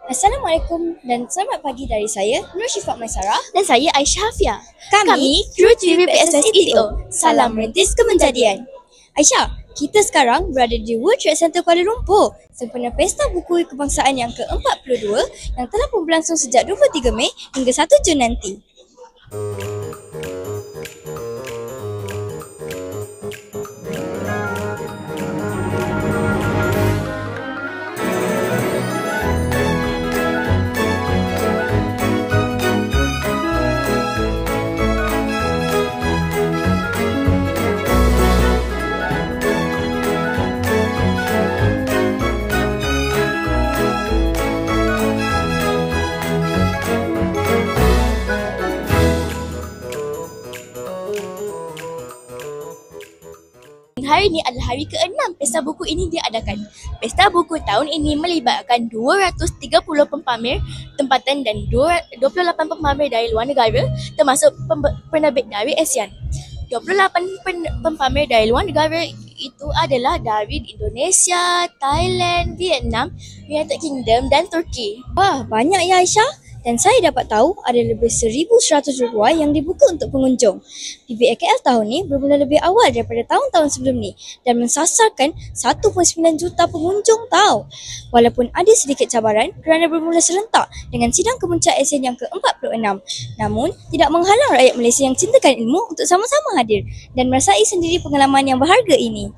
Assalamualaikum dan selamat pagi dari saya, Nur Syifat Maisara. Dan saya Aisyah Hafia. Kami Kru TV PSS ETO. Salam merintis kemenjadian. Aisyah, kita sekarang berada di World Trade Center Kuala Lumpur sempena Pesta Buku Kebangsaan yang ke-42 yang telah pun berlangsung sejak 23 Mei hingga 1 Jun nanti. Hari ini adalah hari ke-6 Pesta Buku ini diadakan. Pesta Buku tahun ini melibatkan 230 pempamer tempatan dan 28 pempamer dari luar negara termasuk penerbit dari ASEAN. 28 pempamer dari luar negara itu adalah dari Indonesia, Thailand, Vietnam, United Kingdom dan Turki. Wah, banyak ya Aisyah. Dan saya dapat tahu ada lebih 1,100 rupiah yang dibuka untuk pengunjung. PBAKL tahun ini bermula lebih awal daripada tahun-tahun sebelum ni dan mensasarkan 1.9 juta pengunjung tahu. Walaupun ada sedikit cabaran kerana bermula serentak dengan sidang kemuncak ASEAN yang ke-46. Namun, tidak menghalang rakyat Malaysia yang cintakan ilmu untuk sama-sama hadir dan merasai sendiri pengalaman yang berharga ini.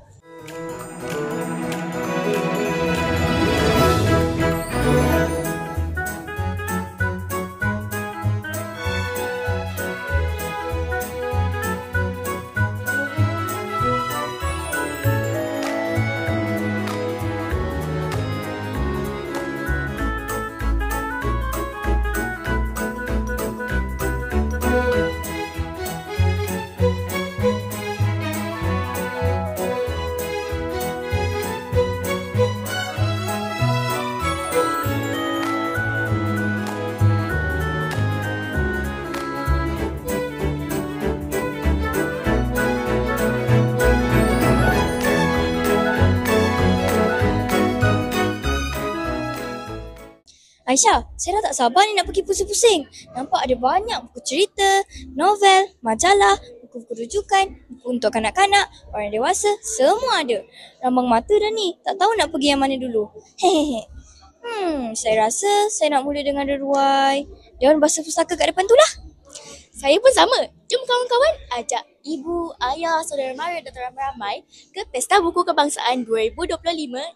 Aisyah, saya dah tak sabar ni nak pergi pusing-pusing. Nampak ada banyak buku cerita, novel, majalah, buku-buku rujukan, buku untuk kanak-kanak, orang dewasa, semua ada. Rambang mata dah ni, tak tahu nak pergi yang mana dulu. Hehehe. Saya rasa saya nak mula dengan Ruai Dewan Bahasa Pustaka kat depan tu lah. Saya pun sama. Jom kawan-kawan ajak ibu, ayah, saudara mara dan ramai-ramai ke Pesta Buku Kebangsaan 2025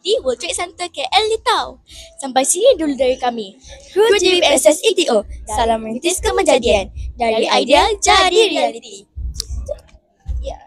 di World Trade Center KL ni tau. Sampai sini dulu dari kami. Kru TV PSS ETO. Salam merintis kemenjadian. Dari idea jadi realiti. Ya.